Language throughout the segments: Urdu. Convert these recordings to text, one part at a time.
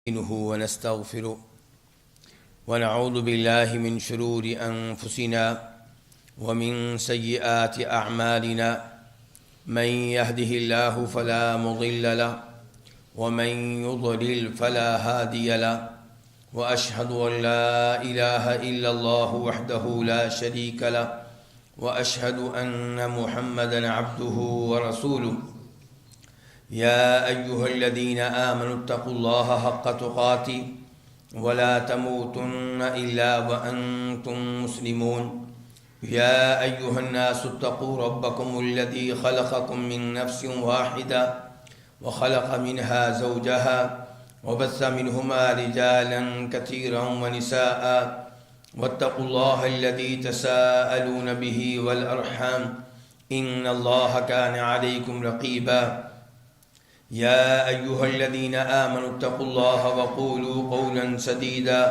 ونستغفره ونعوذ بالله من شرور أنفسنا ومن سيئات أعمالنا من يهده الله فلا مضل له ومن يضلل فلا هادي له وأشهد أن لا إله إلا الله وحده لا شريك له وأشهد أن محمدًا عبده ورسوله يا أيها الذين آمنوا اتقوا الله حق تقاته ولا تموتن إلا وأنتم مسلمون يا أيها الناس اتقوا ربكم الذي خلقكم من نفس واحدة وخلق منها زوجها وبث منهما رجالا كثيرا ونساء واتقوا الله الذي تساءلون به والأرحام إن الله كان عليكم رقيبا يا أيها الذين آمنوا اتقوا الله وقولوا قولا سديدا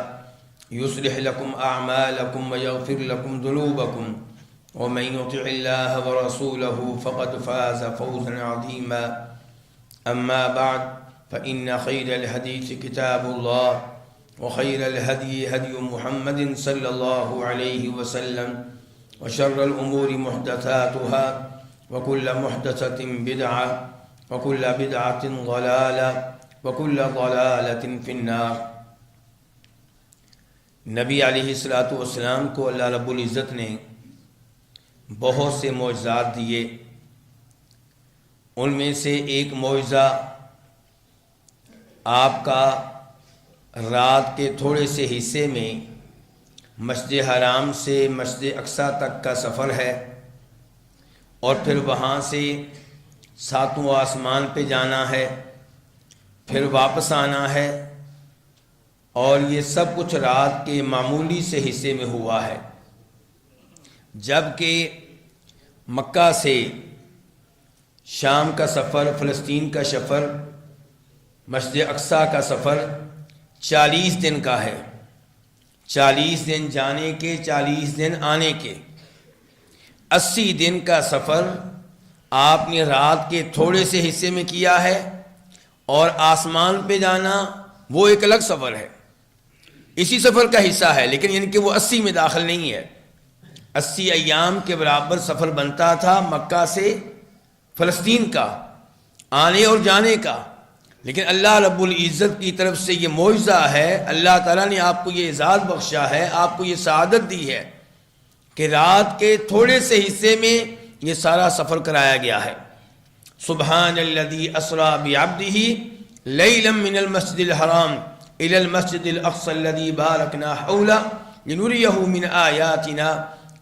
يصلح لكم أعمالكم ويغفر لكم ذنوبكم ومن يطع الله ورسوله فقد فاز فوزا عظيما أما بعد فإن خير الحديث كتاب الله وخير الهدي هدي محمد صلى الله عليه وسلم وشر الأمور محدثاتها وكل محدثة بدعة وكل بدعة ضلالة وكل ضلالة في النار۔ نبی علیہ السلام کو اللہ رب العزت نے بہت سے معجزات دیے۔ ان میں سے ایک معجزہ آپ کا رات کے تھوڑے سے حصے میں مسجد حرام سے مسجد اقصی تک کا سفر ہے، اور پھر وہاں سے ساتواں آسمان پہ جانا ہے، پھر واپس آنا ہے، اور یہ سب کچھ رات کے معمولی سے حصے میں ہوا ہے۔ جبکہ مکہ سے شام کا سفر، فلسطین کا سفر، مسجد اقصی کا سفر 40 دن کا ہے، 40 دن جانے کے، 40 دن آنے کے، 80 دن کا سفر آپ نے رات کے تھوڑے سے حصے میں کیا ہے، اور آسمان پہ جانا وہ ایک الگ سفر ہے، اسی سفر کا حصہ ہے، لیکن یعنی کہ وہ 80 میں داخل نہیں ہے۔ 80 ایام کے برابر سفر بنتا تھا مکہ سے فلسطین کا، آنے اور جانے کا، لیکن اللہ رب العزت کی طرف سے یہ معجزہ ہے، اللہ تعالیٰ نے آپ کو یہ اعزاز بخشا ہے، آپ کو یہ سعادت دی ہے کہ رات کے تھوڑے سے حصے میں یہ سارا سفر کرایا گیا ہے۔ سبحان الذی اسری بعبدہ لیلا من المسجد الحرام الی المسجد الاقصی الذی بارکنا حولہ لنریہ من آیاتنا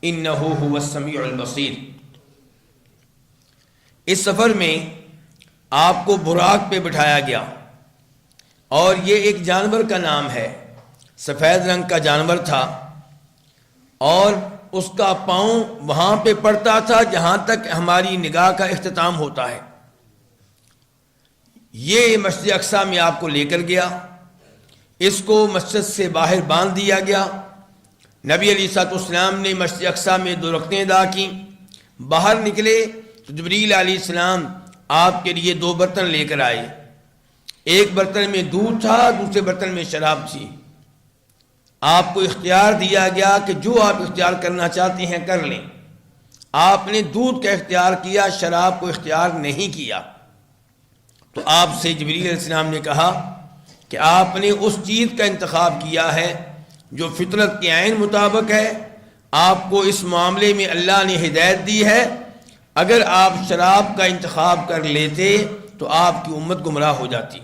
انہ هو السمیع البصیر۔ اس سفر میں آپ کو براق پہ بٹھایا گیا، اور یہ ایک جانور کا نام ہے، سفید رنگ کا جانور تھا، اور اس کا پاؤں وہاں پہ پڑتا تھا جہاں تک ہماری نگاہ کا اختتام ہوتا ہے۔ یہ مسجد اقصی میں آپ کو لے کر گیا، اس کو مسجد سے باہر باندھ دیا گیا۔ نبی علیہ السلام نے مسجد اقصی میں 2 رکعتیں ادا کی، باہر نکلے تو جبریل علیہ السلام آپ کے لیے 2 برتن لے کر آئے، ایک برتن میں دودھ تھا، دوسرے برتن میں شراب تھی۔ آپ کو اختیار دیا گیا کہ جو آپ اختیار کرنا چاہتے ہیں کر لیں۔ آپ نے دودھ کا اختیار کیا، شراب کو اختیار نہیں کیا۔ تو آپ سے جبریل علیہ السلام نے کہا کہ آپ نے اس چیز کا انتخاب کیا ہے جو فطرت کے عین مطابق ہے، آپ کو اس معاملے میں اللہ نے ہدایت دی ہے۔ اگر آپ شراب کا انتخاب کر لیتے تو آپ کی امت گمراہ ہو جاتی۔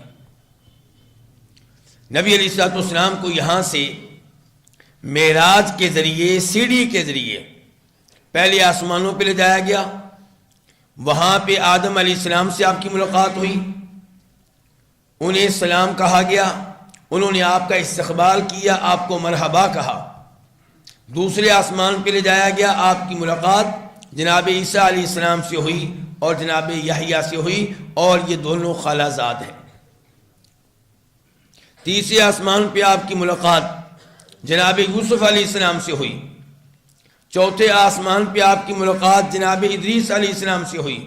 نبی علیہ السلام کو یہاں سے معراج کے ذریعے، سیڑھی کے ذریعے پہلے آسمانوں پہ لے جایا گیا، وہاں پہ آدم علیہ السلام سے آپ کی ملاقات ہوئی، انہیں سلام کہا گیا، انہوں نے آپ کا استقبال کیا، آپ کو مرحبا کہا۔ دوسرے آسمان پہ لے جایا گیا، آپ کی ملاقات جناب عیسیٰ علیہ السلام سے ہوئی اور جناب یحییٰ سے ہوئی، اور یہ دونوں خالہ زاد ہیں۔ تیسرے آسمان پہ آپ کی ملاقات جناب یوسف علیہ السلام سے ہوئی، چوتھے آسمان پہ آپ کی ملاقات جناب ادریس علیہ السلام سے ہوئی،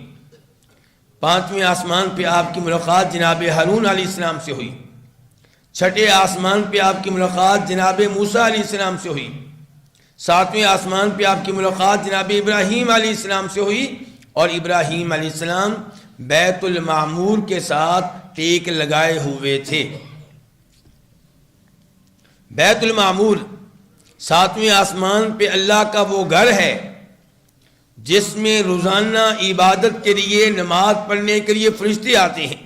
پانچویں آسمان پہ آپ کی ملاقات جناب ہارون علیہ السلام سے ہوئی، چھٹے آسمان پہ آپ کی ملاقات جناب موسیٰ علیہ السلام سے ہوئی، ساتویں آسمان پہ آپ کی ملاقات جناب ابراہیم علیہ السلام سے ہوئی، اور ابراہیم علیہ السلام بیت المعمور کے ساتھ ٹیک لگائے ہوئے تھے۔ بیت المعمور ساتویں آسمان پہ اللہ کا وہ گھر ہے جس میں روزانہ عبادت کے لیے، نماز پڑھنے کے لیے فرشتے آتے ہیں،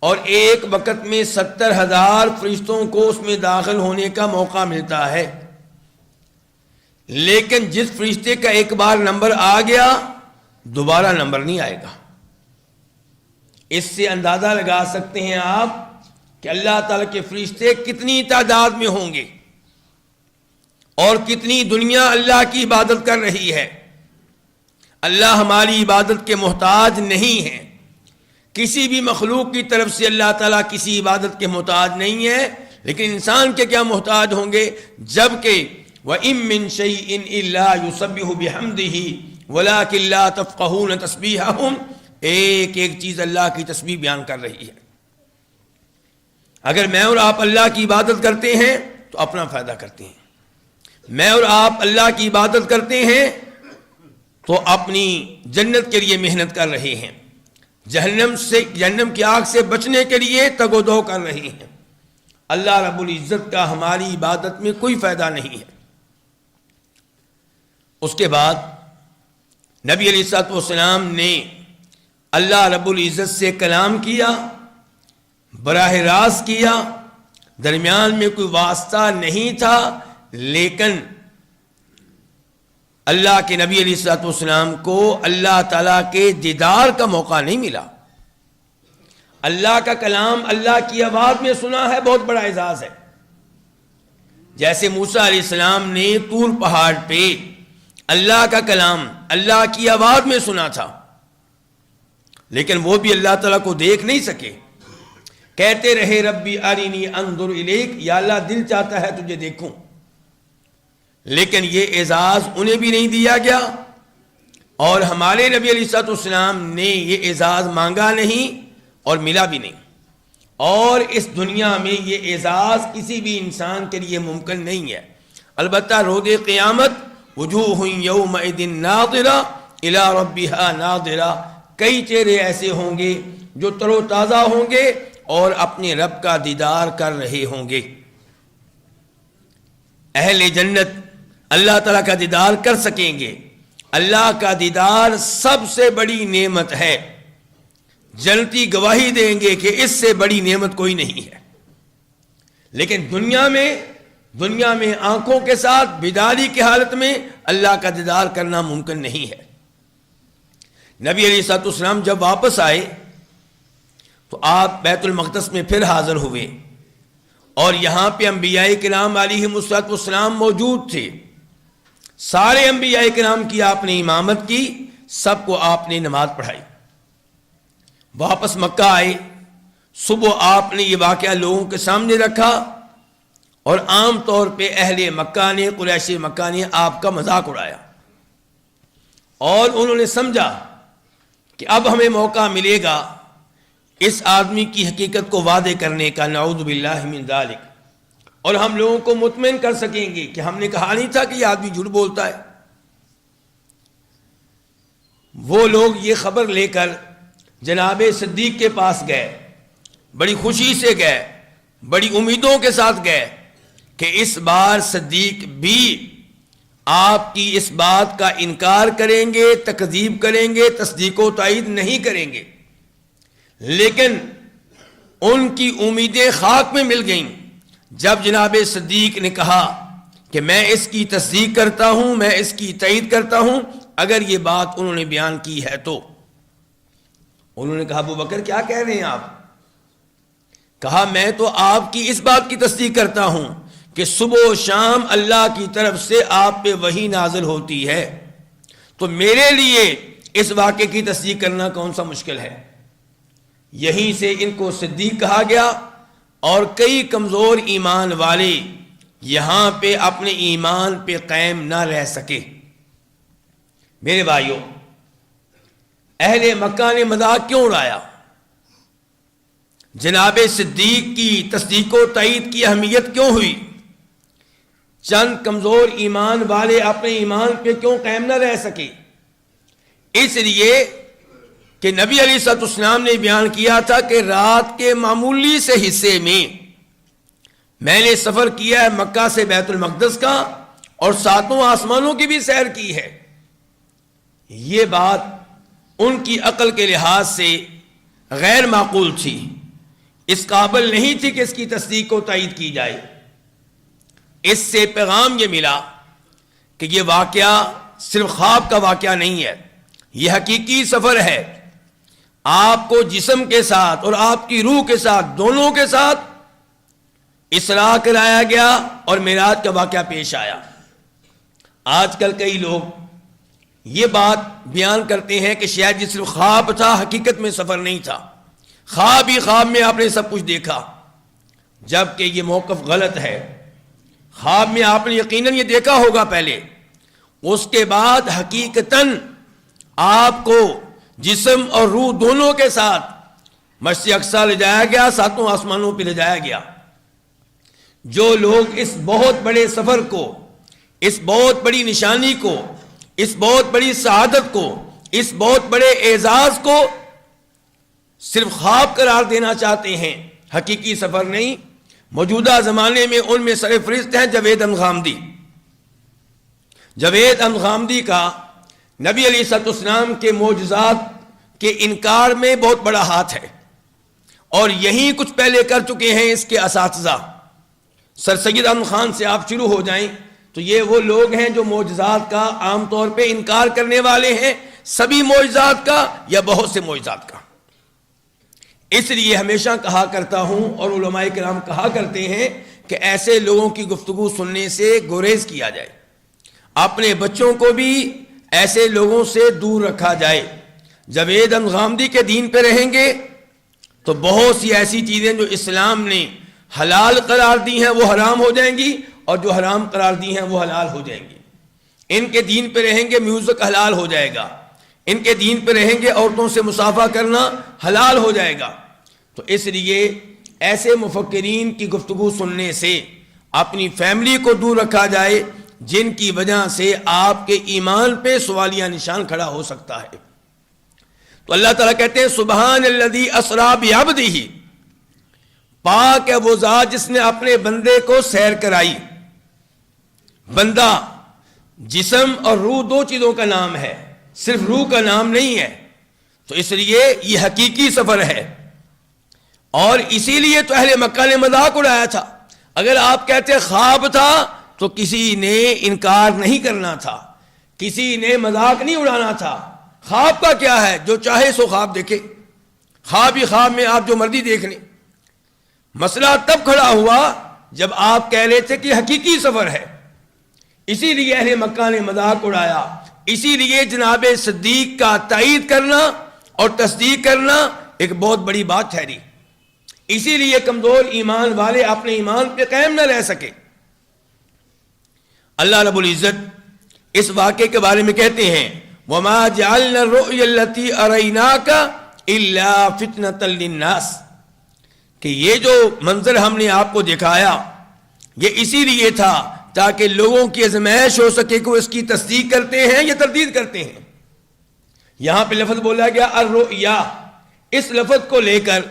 اور ایک وقت میں 70,000 فرشتوں کو اس میں داخل ہونے کا موقع ملتا ہے۔ لیکن جس فرشتے کا ایک بار نمبر آ گیا دوبارہ نمبر نہیں آئے گا۔ اس سے اندازہ لگا سکتے ہیں آپ کہ اللہ تعالیٰ کے فرشتے کتنی تعداد میں ہوں گے اور کتنی دنیا اللہ کی عبادت کر رہی ہے۔ اللہ ہماری عبادت کے محتاج نہیں ہے، کسی بھی مخلوق کی طرف سے اللہ تعالیٰ کسی عبادت کے محتاج نہیں ہے، لیکن انسان کے کیا محتاج ہوں گے؟ جبکہ وَإِن مِّن شَيْءٍ إِلَّا يُسَبِّحُ بِحَمْدِهِ وَلَٰكِن لَّا تَفْقَهُونَ تَسْبِيحَهُمْ، ایک ایک چیز اللہ کی تسبیح بیان کر رہی ہے۔ اگر میں اور آپ اللہ کی عبادت کرتے ہیں تو اپنا فائدہ کرتے ہیں، میں اور آپ اللہ کی عبادت کرتے ہیں تو اپنی جنت کے لیے محنت کر رہے ہیں، جہنم کی آگ سے بچنے کے لیے تگ و دو کر رہے ہیں۔ اللہ رب العزت کا ہماری عبادت میں کوئی فائدہ نہیں ہے۔ اس کے بعد نبی علیہ الصلوۃ والسلام نے اللہ رب العزت سے کلام کیا، براہ راست کیا، درمیان میں کوئی واسطہ نہیں تھا، لیکن اللہ کے نبی علیہ الصلوۃ والسلام کو اللہ تعالیٰ کے دیدار کا موقع نہیں ملا۔ اللہ کا کلام اللہ کی آواز میں سنا ہے، بہت بڑا اعزاز ہے۔ جیسے موسیٰ علیہ السلام نے طور پہاڑ پہ اللہ کا کلام اللہ کی آواز میں سنا تھا، لیکن وہ بھی اللہ تعالیٰ کو دیکھ نہیں سکے، کہتے رہے ربی ارینی انظر الیک، یا اللہ دل چاہتا ہے تجھے دیکھوں، لیکن یہ اعزاز انہیں بھی نہیں دیا گیا، اور ہمارے نبی علیہ الصلوۃ والسلام نے یہ اعزاز مانگا نہیں اور ملا بھی نہیں، اور اس دنیا میں یہ اعزاز کسی بھی انسان کے لیے ممکن نہیں ہے۔ البتہ روز قیامت وجوہ یومئذ ناظرہ الی ربہا ناظرہ، کئی چہرے ایسے ہوں گے جو تر و تازہ ہوں گے اور اپنے رب کا دیدار کر رہے ہوں گے۔ اہل جنت اللہ تعالیٰ کا دیدار کر سکیں گے۔ اللہ کا دیدار سب سے بڑی نعمت ہے، جنتی گواہی دیں گے کہ اس سے بڑی نعمت کوئی نہیں ہے۔ لیکن دنیا میں آنکھوں کے ساتھ بیداری کی حالت میں اللہ کا دیدار کرنا ممکن نہیں ہے۔ نبی علیہ الصلوۃ والسلام جب واپس آئے تو آپ بیت المقدس میں پھر حاضر ہوئے، اور یہاں پہ انبیاء کرام علیہم الصلوۃ والسلام موجود تھے۔ سارے انبیاء کرام کی آپ نے امامت کی، سب کو آپ نے نماز پڑھائی۔ واپس مکہ آئے، صبح آپ نے یہ واقعہ لوگوں کے سامنے رکھا، اور عام طور پہ اہل مکہ نے، قریش مکہ نے آپ کا مذاق اڑایا، اور انہوں نے سمجھا کہ اب ہمیں موقع ملے گا اس آدمی کی حقیقت کو واضح کرنے کا، نعوذ باللہ من ذالک، اور ہم لوگوں کو مطمئن کر سکیں گے کہ ہم نے کہا نہیں تھا کہ یہ آدمی جھوٹ بولتا ہے۔ وہ لوگ یہ خبر لے کر جناب صدیق کے پاس گئے، بڑی خوشی سے گئے، بڑی امیدوں کے ساتھ گئے کہ اس بار صدیق بھی آپ کی اس بات کا انکار کریں گے، تکذیب کریں گے، تصدیق و تائید نہیں کریں گے۔ لیکن ان کی امیدیں خاک میں مل گئیں جب جناب صدیق نے کہا کہ میں اس کی تصدیق کرتا ہوں، میں اس کی تائید کرتا ہوں اگر یہ بات انہوں نے بیان کی ہے تو۔ انہوں نے کہا ابو بکر کیا کہہ رہے ہیں آپ؟ کہا میں تو آپ کی اس بات کی تصدیق کرتا ہوں کہ صبح و شام اللہ کی طرف سے آپ پہ وحی نازل ہوتی ہے، تو میرے لیے اس واقعے کی تصدیق کرنا کون سا مشکل ہے۔ یہیں سے ان کو صدیق کہا گیا، اور کئی کمزور ایمان والے یہاں پہ اپنے ایمان پہ قائم نہ رہ سکے۔ میرے بھائیوں، اہل مکہ نے مذاق کیوں اڑایا؟ جناب صدیق کی تصدیق و تائید کی اہمیت کیوں ہوئی؟ چند کمزور ایمان والے اپنے ایمان پہ کیوں قائم نہ رہ سکے؟ اس لیے کہ نبی علیہ الصلوۃ والسلام نے بیان کیا تھا کہ رات کے معمولی سے حصے میں نے سفر کیا ہے مکہ سے بیت المقدس کا، اور ساتوں آسمانوں کی بھی سیر کی ہے۔ یہ بات ان کی عقل کے لحاظ سے غیر معقول تھی، اس قابل نہیں تھی کہ اس کی تصدیق و تائید کی جائے۔ اس سے پیغام یہ ملا کہ یہ واقعہ صرف خواب کا واقعہ نہیں ہے، یہ حقیقی سفر ہے۔ آپ کو جسم کے ساتھ اور آپ کی روح کے ساتھ، دونوں کے ساتھ اسراء کرایا گیا اور معراج کا واقعہ پیش آیا۔ آج کل کئی لوگ یہ بات بیان کرتے ہیں کہ شاید یہ صرف خواب تھا، حقیقت میں سفر نہیں تھا، خواب ہی خواب میں آپ نے سب کچھ دیکھا، جبکہ یہ موقف غلط ہے۔ خواب میں آپ نے یقیناً یہ دیکھا ہوگا پہلے، اس کے بعد حقیقتاً آپ کو جسم اور روح دونوں کے ساتھ مسجد اقصی لے جایا گیا، ساتوں آسمانوں پہ لے جایا گیا۔ جو لوگ اس بہت بڑے سفر کو، اس بہت بڑی نشانی کو، اس بہت بڑی سعادت کو، اس بہت بڑے اعزاز کو صرف خواب قرار دینا چاہتے ہیں، حقیقی سفر نہیں، موجودہ زمانے میں ان میں سر فہرست ہیں جاوید احمد غامدی۔ جاوید احمد غامدی کا نبی علیہ الصلوۃ والسلام کے معجزات کے انکار میں بہت بڑا ہاتھ ہے، اور یہی کچھ پہلے کر چکے ہیں اس کے اساتذہ۔ سر سید احمد خان سے آپ شروع ہو جائیں تو یہ وہ لوگ ہیں جو معجزات کا عام طور پہ انکار کرنے والے ہیں، سبھی معجزات کا یا بہت سے معجزات کا۔ اس لیے ہمیشہ کہا کرتا ہوں اور علماء کرام کہا کرتے ہیں کہ ایسے لوگوں کی گفتگو سننے سے گریز کیا جائے، اپنے بچوں کو بھی ایسے لوگوں سے دور رکھا جائے۔ جاوید احمد غامدی کے دین پہ رہیں گے تو بہت سی ایسی چیزیں جو اسلام نے حلال قرار دی ہیں وہ حرام ہو جائیں گی، اور جو حرام قرار دی ہیں وہ حلال ہو جائیں گی۔ ان کے دین پہ رہیں گے میوزک حلال ہو جائے گا، ان کے دین پہ رہیں گے عورتوں سے مصافحہ کرنا حلال ہو جائے گا۔ تو اس لیے ایسے مفکرین کی گفتگو سننے سے اپنی فیملی کو دور رکھا جائے، جن کی وجہ سے آپ کے ایمان پہ سوالیہ نشان کھڑا ہو سکتا ہے۔ تو اللہ تعالیٰ کہتے ہیں سبحان الذی اسریٰ بعبدہ، پاک ہے وہ ذات جس نے اپنے بندے کو سیر کرائی۔ بندہ جسم اور روح دو چیزوں کا نام ہے، صرف روح کا نام نہیں ہے، تو اس لیے یہ حقیقی سفر ہے۔ اور اسی لیے تو اہل مکہ نے مذاق اڑایا تھا۔ اگر آپ کہتے خواب تھا تو کسی نے انکار نہیں کرنا تھا، کسی نے مذاق نہیں اڑانا تھا۔ خواب کا کیا ہے؟ جو چاہے سو خواب دیکھے، خواب ہی خواب میں آپ جو مرضی دیکھ لیں۔ مسئلہ تب کھڑا ہوا جب آپ کہہ رہے تھے کہ حقیقی سفر ہے، اسی لیے اہل مکہ نے مذاق اڑایا، اسی لیے جناب صدیق کا تائید کرنا اور تصدیق کرنا ایک بہت بڑی بات ٹھہری، اسی لیے کمزور ایمان والے اپنے ایمان پہ قائم نہ رہ سکے۔ اللہ رب العزت اس واقعے کے بارے میں کہتے ہیں وَمَا جَعَلْنَا الرُّؤْيَا الَّتِي أَرَيْنَاكَ إِلَّا فِتْنَةً لِلنَّاسِ، کہ یہ جو منظر ہم نے آپ کو دکھایا یہ اسی لیے تھا تاکہ لوگوں کی آزمائش ہو سکے کہ وہ اس کی تصدیق کرتے ہیں یا تردید کرتے ہیں۔ یہاں پہ لفظ بولا گیا الرؤیا، اس لفظ کو لے کر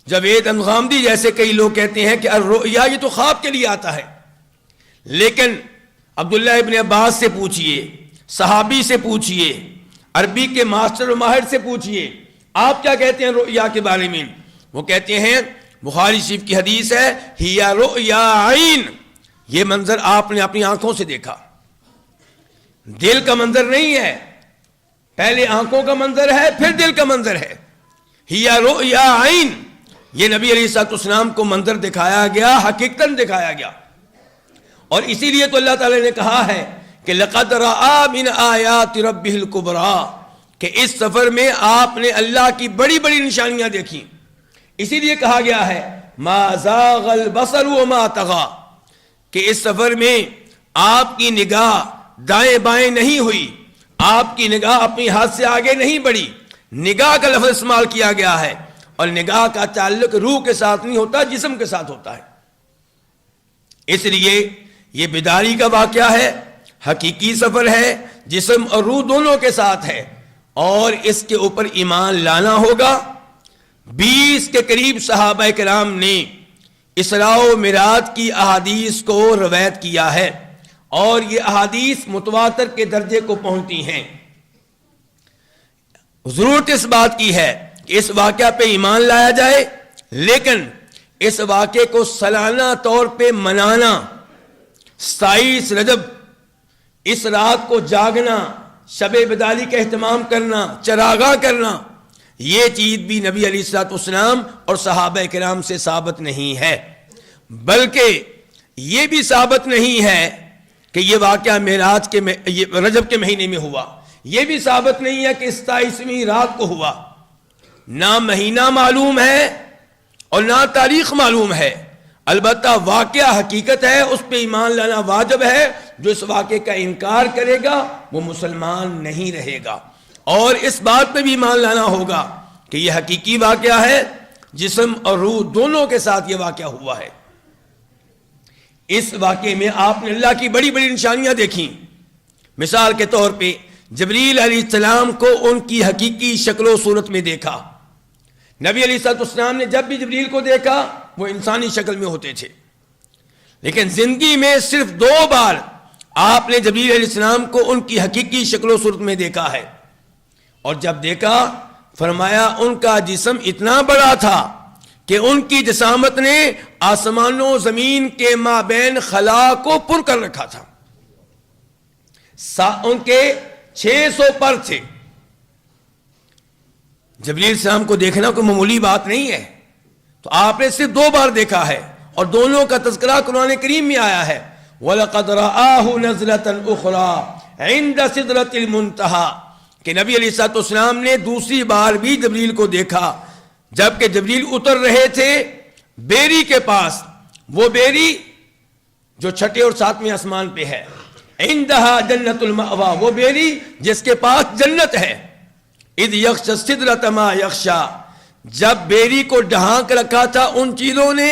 جاوید احمد غامدی جیسے کئی لوگ کہتے ہیں کہ الرؤیا یہ تو خواب کے لیے آتا ہے، لیکن عبداللہ ابن عباس سے پوچھئے، صحابی سے پوچھئے، عربی کے ماسٹر و ماہر سے پوچھئے آپ کیا کہتے ہیں رؤیا کے بارے میں۔ وہ کہتے ہیں بخاری شریف کی حدیث ہے ہی رؤیا عین، یہ منظر آپ نے اپنی آنکھوں سے دیکھا، دل کا منظر نہیں ہے، پہلے آنکھوں کا منظر ہے پھر دل کا منظر ہے۔ ہی رؤیا عین، یہ نبی علیہ الصلوۃ والسلام کو منظر دکھایا گیا، حقیقتاً دکھایا گیا، اور اسی لیے تو اللہ تعالی نے کہا ہے کہ لقد رأى من آیات ربہ الکبریٰ، کہ اس سفر میں آپ نے اللہ کی بڑی بڑی نشانیاں دیکھی۔ اسی لیے کہا گیا ہے ما زاغ البصر وما طغى، کہ اس سفر میں آپ کی نگاہ دائیں بائیں نہیں ہوئی، آپ کی نگاہ اپنی ہاتھ سے آگے نہیں بڑھی، نگاہ کا لفظ استعمال کیا گیا ہے، اور نگاہ کا تعلق روح کے ساتھ نہیں ہوتا، جسم کے ساتھ ہوتا ہے۔ اس لیے یہ بیداری کا واقعہ ہے، حقیقی سفر ہے، جسم اور روح دونوں کے ساتھ ہے، اور اس کے اوپر ایمان لانا ہوگا۔ 20 کے قریب صحابہ کرام نے اسراء و معراج کی احادیث کو روایت کیا ہے، اور یہ احادیث متواتر کے درجے کو پہنچتی ہیں۔ ضرورت اس بات کی ہے کہ اس واقعہ پہ ایمان لایا جائے، لیکن اس واقعے کو سالانہ طور پہ منانا، 27 رجب اس رات کو جاگنا، شب بیداری کا اہتمام کرنا، چراغاں کرنا، یہ چیز بھی نبی علیہ الصلوۃ والسلام اور صحابہ کرام سے ثابت نہیں ہے، بلکہ یہ بھی ثابت نہیں ہے کہ یہ واقعہ معراج کے رجب کے مہینے میں ہوا، یہ بھی ثابت نہیں ہے کہ 27ویں رات کو ہوا۔ نہ مہینہ معلوم ہے اور نہ تاریخ معلوم ہے، البتہ واقعہ حقیقت ہے، اس پہ ایمان لانا واجب ہے۔ جو اس واقعے کا انکار کرے گا وہ مسلمان نہیں رہے گا، اور اس بات پہ بھی ایمان لانا ہوگا کہ یہ حقیقی واقعہ ہے، جسم اور روح دونوں کے ساتھ یہ واقعہ ہوا ہے۔ اس واقعے میں آپ نے اللہ کی بڑی بڑی نشانیاں دیکھیں۔ مثال کے طور پہ جبریل علیہ السلام کو ان کی حقیقی شکل و صورت میں دیکھا۔ نبی علیہ السلام نے جب بھی جبریل کو دیکھا وہ انسانی شکل میں ہوتے تھے، لیکن زندگی میں صرف 2 بار آپ نے جبریل علیہ السلام کو ان کی حقیقی شکل و صورت میں دیکھا ہے، اور جب دیکھا فرمایا ان کا جسم اتنا بڑا تھا کہ ان کی جسامت نے آسمان و زمین کے مابین خلا کو پر کر رکھا تھا۔ ان کے 600 پر تھے۔ جبریل السلام کو دیکھنا کوئی معمولی بات نہیں ہے، تو آپ نے صرف 2 بار دیکھا ہے، اور دونوں کا تذکرہ قرآن کریم میں آیا ہے، وَلَقَدْ رَآهُ نَزْلَةً أُخْرَى عِنْدَ سِدْرَةِ الْمُنْتَهَى کہ نبی علیہ السلام نے دوسری بار بھی جبریل کو دیکھا، جبکہ جبریل اتر رہے تھے بیری کے پاس، وہ بیری جو 6 اور 7ویں آسمان پہ ہے، عِنْدَهَا جَنَّةُ الْمَأْوَى وہ بیری جس کے پاس جنت ہے، اِذْ يَغْشَى السِّدْرَةَ مَا يَغْشَى جب بیری کو ڈھانک رکھا تھا ان چیزوں نے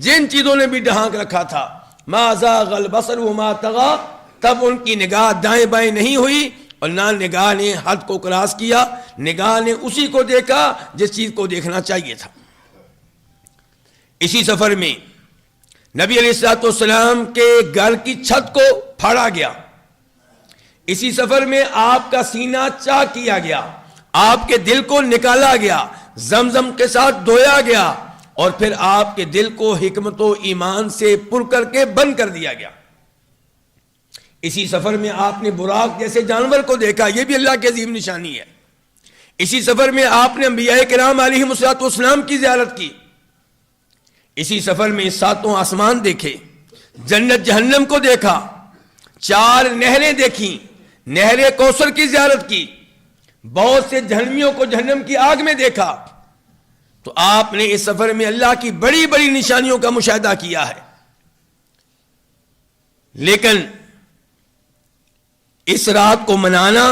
جن چیزوں نے بھی ڈھانک رکھا تھا، مَا زَاغَ الْبَصَرُ وَمَا طَغَى تب ان کی نگاہ دائیں بائیں نہیں ہوئی، اور نہ نگاہ نے حد کو کراس کیا، نگاہ نے اسی کو دیکھا جس چیز کو دیکھنا چاہیے تھا۔ اسی سفر میں نبی علیہ السلام کے گھر کی چھت کو پھاڑا گیا، اسی سفر میں آپ کا سینہ چاک کیا گیا، آپ کے دل کو نکالا گیا، زمزم کے ساتھ دھویا گیا، اور پھر آپ کے دل کو حکمت و ایمان سے پر کر کے بند کر دیا گیا۔ اسی سفر میں آپ نے براق جیسے جانور کو دیکھا، یہ بھی اللہ کی عظیم نشانی ہے۔ اسی سفر میں آپ نے انبیاء کرام علیہم السلام کی زیارت کی۔ اسی سفر میں 7 آسمان دیکھے، جنت جہنم کو دیکھا، 4 نہریں دیکھیں، نہر کوثر کی زیارت کی، بہت سے جہنمیوں کو جہنم کی آگ میں دیکھا۔ تو آپ نے اس سفر میں اللہ کی بڑی بڑی نشانیوں کا مشاہدہ کیا ہے، لیکن اس رات کو منانا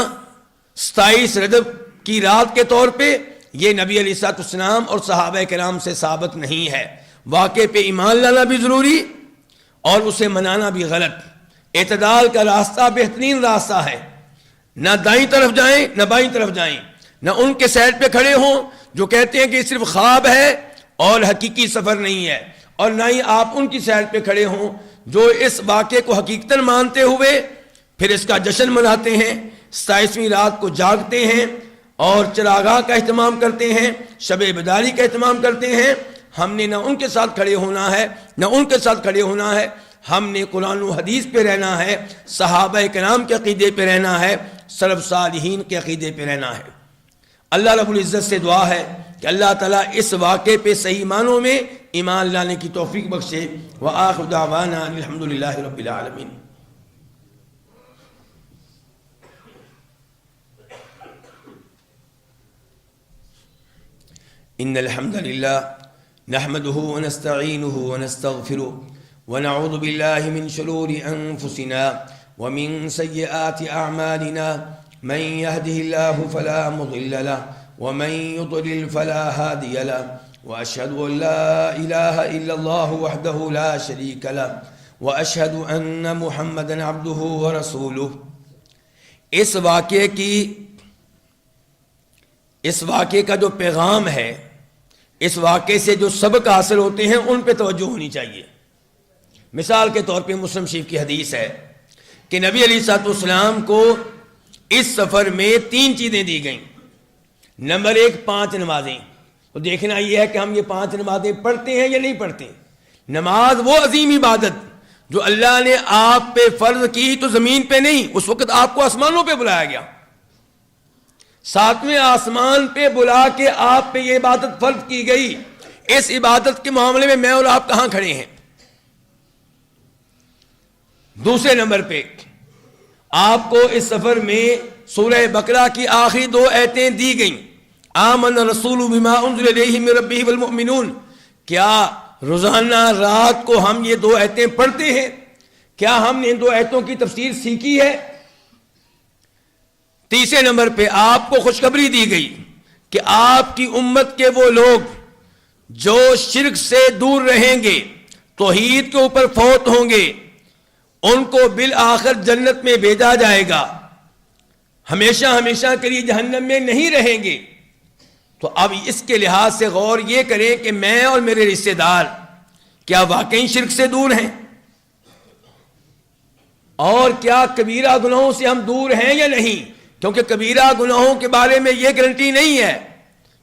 27 رجب کی رات کے طور پہ یہ نبی علیہ السلام اور صحابہ کرام سے ثابت نہیں ہے۔ واقعے پہ ایمان لانا بھی ضروری اور اسے منانا بھی غلط۔ اعتدال کا راستہ بہترین راستہ ہے، نہ دائیں طرف جائیں نہ بائیں طرف جائیں، نہ ان کے سائڈ پہ کھڑے ہوں جو کہتے ہیں کہ صرف خواب ہے اور حقیقی سفر نہیں ہے، اور نہ ہی آپ ان کی سائڈ پہ کھڑے ہوں جو اس واقعے کو حقیقتاً مانتے ہوئے پھر اس کا جشن مناتے ہیں، 27ویں رات کو جاگتے ہیں اور چراغاں کا اہتمام کرتے ہیں، شب بیداری کا اہتمام کرتے ہیں۔ ہم نے نہ ان کے ساتھ کھڑے ہونا ہے نہ ان کے ساتھ کھڑے ہونا ہے، ہم نے قرآن و حدیث پہ رہنا ہے، صحابہ کرام کے عقیدے پہ رہنا ہے، سلف صالحین کے عقیدے پہ رہنا ہے۔ اللہ رب العزت سے دعا ہے کہ اللہ تعالیٰ اس واقعے پہ صحیح معنوں میں ایمان لانے کی توفیق بخشے۔ وآخر دعوانا الحمدللہ رب العالمین۔ ان الحمد للہ نحمده ونستعینه ونستغفره ونعوذ باللہ من شرور انفسنا ومن سیئات اعمالنا من يهده الله فلا مضل له ومن يضلل فلا هادي له وأشهد أن لا إله إلا الله وحده لا شريك له وأشهد أن محمدا عبده ورسوله۔ اس واقعے کا جو پیغام ہے، اس واقعے سے جو سبق حاصل ہوتے ہیں ان پہ توجہ ہونی چاہیے۔ مثال کے طور پہ مسلم شریف کی حدیث ہے کہ نبی علیہ الصلوۃ والسلام کو اس سفر میں 3 چیزیں دی گئیں۔ نمبر 1، 5 نمازیں۔ تو دیکھنا یہ ہے کہ ہم یہ 5 نمازیں پڑھتے ہیں یا نہیں پڑھتے۔ نماز وہ عظیم عبادت جو اللہ نے آپ پہ فرض کی تو زمین پہ نہیں، اس وقت آپ کو آسمانوں پہ بلایا گیا، 7ویں آسمان پہ بلا کے آپ پہ یہ عبادت فرض کی گئی۔ اس عبادت کے معاملے میں اور آپ کہاں کھڑے ہیں؟ دوسرے نمبر پہ آپ کو اس سفر میں سورہ بقرہ کی آخری 2 آیتیں دی گئیں، آمن الرسول بما انزل الیہ من ربہ والمؤمنون۔ کیا روزانہ رات کو ہم یہ 2 آیتیں پڑھتے ہیں؟ کیا ہم نے ان 2 آیتوں کی تفسیر سیکھی ہے؟ تیسرے نمبر پہ آپ کو خوشخبری دی گئی کہ آپ کی امت کے وہ لوگ جو شرک سے دور رہیں گے، توحید کے اوپر فوت ہوں گے، ان کو بالآخر جنت میں بھیجا جائے گا، ہمیشہ ہمیشہ کے لیے جہنم میں نہیں رہیں گے۔ تو اب اس کے لحاظ سے غور یہ کریں کہ میں اور میرے رشتہ دار کیا واقعی شرک سے دور ہیں، اور کیا کبیرہ گناہوں سے ہم دور ہیں یا نہیں؟ کیونکہ کبیرہ گناہوں کے بارے میں یہ گارنٹی نہیں ہے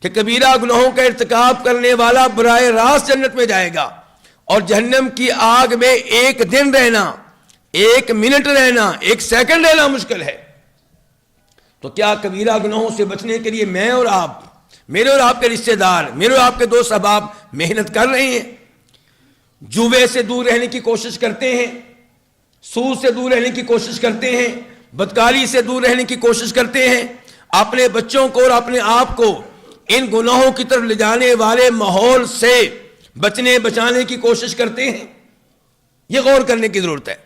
کہ کبیرہ گناہوں کا ارتکاب کرنے والا براہ راست جنت میں جائے گا، اور جہنم کی آگ میں 1 دن رہنا، 1 منٹ رہنا، 1 سیکنڈ رہنا مشکل ہے۔ تو کیا کبیرہ گناہوں سے بچنے کے لیے میں اور آپ، میرے اور آپ کے رشتہ دار، میرے اور آپ کے دوست احباب محنت کر رہے ہیں؟ جوے سے دور رہنے کی کوشش کرتے ہیں، سود سے دور رہنے کی کوشش کرتے ہیں، بدکاری سے دور رہنے کی کوشش کرتے ہیں، اپنے بچوں کو اور اپنے آپ کو ان گناہوں کی طرف لے جانے والے ماحول سے بچانے کی کوشش کرتے ہیں؟ یہ غور کرنے کی ضرورت ہے۔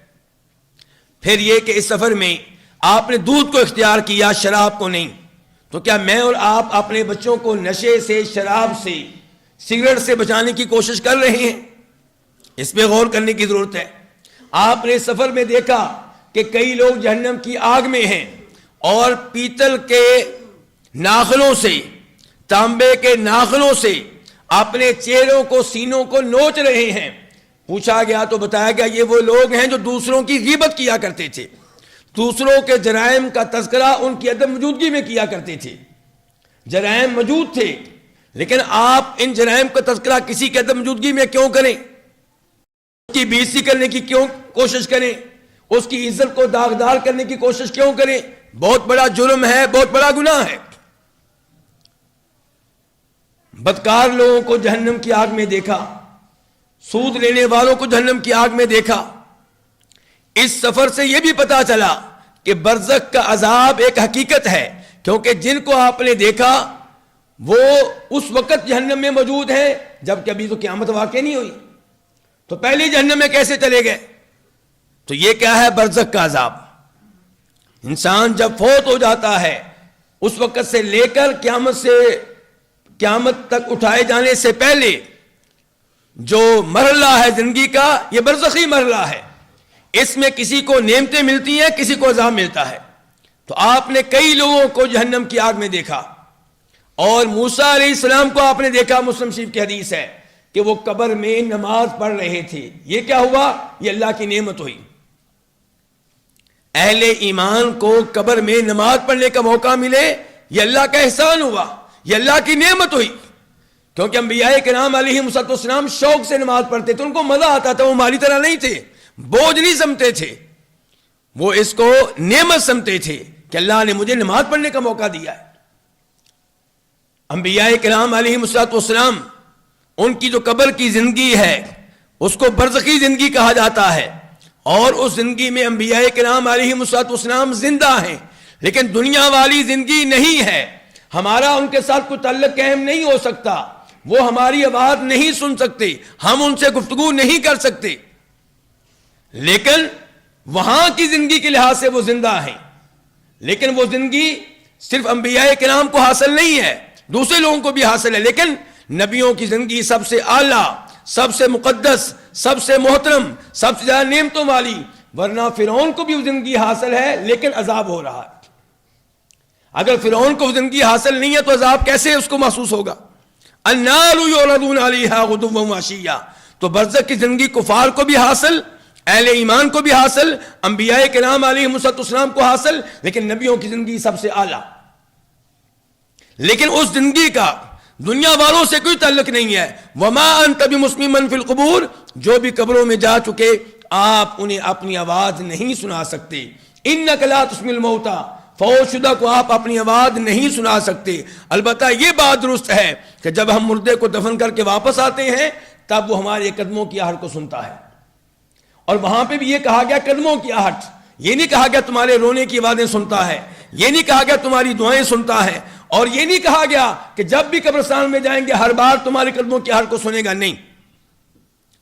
پھر یہ کہ اس سفر میں آپ نے دودھ کو اختیار کیا، شراب کو نہیں، تو کیا میں اور آپ اپنے بچوں کو نشے سے، شراب سے، سگریٹ سے بچانے کی کوشش کر رہے ہیں؟ اس پہ غور کرنے کی ضرورت ہے۔ آپ نے سفر میں دیکھا کہ کئی لوگ جہنم کی آگ میں ہیں اور پیتل کے ناخنوں سے، تانبے کے ناخنوں سے اپنے چہروں کو، سینوں کو نوچ رہے ہیں۔ پوچھا گیا تو بتایا گیا یہ وہ لوگ ہیں جو دوسروں کی غیبت کیا کرتے تھے، دوسروں کے جرائم کا تذکرہ ان کی عدم موجودگی میں کیا کرتے تھے۔ جرائم موجود تھے، لیکن آپ ان جرائم کا تذکرہ کسی کی عدم موجودگی میں کیوں کریں؟ اس کی بے عزتی کرنے کی کیوں کوشش کریں؟ اس کی عزت کو داغدار کرنے کی کوشش کیوں کریں؟ بہت بڑا جرم ہے، بہت بڑا گناہ ہے۔ بدکار لوگوں کو جہنم کی آگ میں دیکھا، سود لینے والوں کو جہنم کی آگ میں دیکھا۔ اس سفر سے یہ بھی پتا چلا کہ برزخ کا عذاب ایک حقیقت ہے، کیونکہ جن کو آپ نے دیکھا وہ اس وقت جہنم میں موجود ہیں جبکہ ابھی تو قیامت واقع نہیں ہوئی، تو پہلے جہنم میں کیسے چلے گئے؟ تو یہ کیا ہے؟ برزخ کا عذاب۔ انسان جب فوت ہو جاتا ہے اس وقت سے لے کر قیامت تک اٹھائے جانے سے پہلے جو مرحلہ ہے زندگی کا، یہ برزخی مرحلہ ہے۔ اس میں کسی کو نعمتیں ملتی ہیں، کسی کو عذاب ملتا ہے۔ تو آپ نے کئی لوگوں کو جہنم کی آگ میں دیکھا، اور موسیٰ علیہ السلام کو آپ نے دیکھا، مسلم شریف کی حدیث ہے کہ وہ قبر میں نماز پڑھ رہے تھے۔ یہ کیا ہوا؟ یہ اللہ کی نعمت ہوئی۔ اہل ایمان کو قبر میں نماز پڑھنے کا موقع ملے، یہ اللہ کا احسان ہوا، یہ اللہ کی نعمت ہوئی۔ کیونکہ انبیاء کرام علیہ السلام شوق سے نماز پڑھتے تھے، ان کو مزہ آتا تھا، وہ ہماری طرح نہیں تھے، بوجھ نہیں سمجھتے تھے، وہ اس کو نعمت سمجھتے تھے کہ اللہ نے مجھے نماز پڑھنے کا موقع دیا ہے۔ انبیاء کرام علیہ السلام، ان کی جو قبر کی زندگی ہے اس کو برزخی زندگی کہا جاتا ہے، اور اس زندگی میں انبیاء کرام علیہ السلام زندہ ہیں، لیکن دنیا والی زندگی نہیں ہے۔ ہمارا ان کے ساتھ کوئی تعلق قائم نہیں ہو سکتا، وہ ہماری آواز نہیں سن سکتے، ہم ان سے گفتگو نہیں کر سکتے، لیکن وہاں کی زندگی کے لحاظ سے وہ زندہ ہیں۔ لیکن وہ زندگی صرف انبیاء کرام کو حاصل نہیں ہے، دوسرے لوگوں کو بھی حاصل ہے، لیکن نبیوں کی زندگی سب سے اعلیٰ، سب سے مقدس، سب سے محترم، سب سے زیادہ نعمتوں والی، ورنہ فرعون کو بھی وہ زندگی حاصل ہے لیکن عذاب ہو رہا ہے۔ اگر فرعون کو زندگی حاصل نہیں ہے تو عذاب کیسے اس کو محسوس ہوگا؟ النار یعرضون علیہا غدوا وعشیا، تو برزخ کی زندگی کفار کو بھی حاصل، اہل ایمان کو بھی حاصل، انبیاء کرام علیہم السلام کو حاصل، لیکن نبیوں کی زندگی سب سے اعلیٰ۔ لیکن اس زندگی کا دنیا والوں سے کوئی تعلق نہیں ہے۔ وما انت بمسمع فی القبور، جو بھی قبروں میں جا چکے آپ انہیں اپنی آواز نہیں سنا سکتے۔ انک لا تسمع الموتى، فوت شدہ کو آپ اپنی آواز نہیں سنا سکتے۔ البتہ یہ بات درست ہے کہ جب ہم مردے کو دفن کر کے واپس آتے ہیں تب وہ ہمارے قدموں کی آہٹ کو سنتا ہے، اور وہاں پہ بھی یہ کہا گیا قدموں کی آہٹ، یہ نہیں کہا گیا تمہارے رونے کی آوازیں سنتا ہے، یہ نہیں کہا گیا تمہاری دعائیں سنتا ہے، اور یہ نہیں کہا گیا کہ جب بھی قبرستان میں جائیں گے ہر بار تمہارے قدموں کی آہٹ کو سنے گا، نہیں۔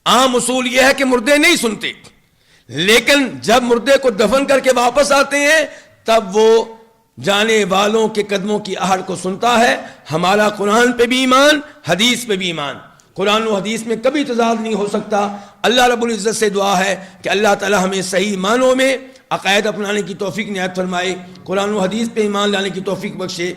عام اصول یہ ہے کہ مردے نہیں سنتے، لیکن جب مردے کو دفن کر کے واپس آتے ہیں تب وہ جانے والوں کے قدموں کی آہٹ کو سنتا ہے۔ ہمارا قرآن پہ بھی ایمان، حدیث پہ بھی ایمان، قرآن و حدیث میں کبھی تضاد نہیں ہو سکتا۔ اللہ رب العزت سے دعا ہے کہ اللہ تعالی ہمیں صحیح معنوں میں عقائد اپنانے کی توفیق عنایت فرمائے، قرآن و حدیث پہ ایمان لانے کی توفیق بخشے۔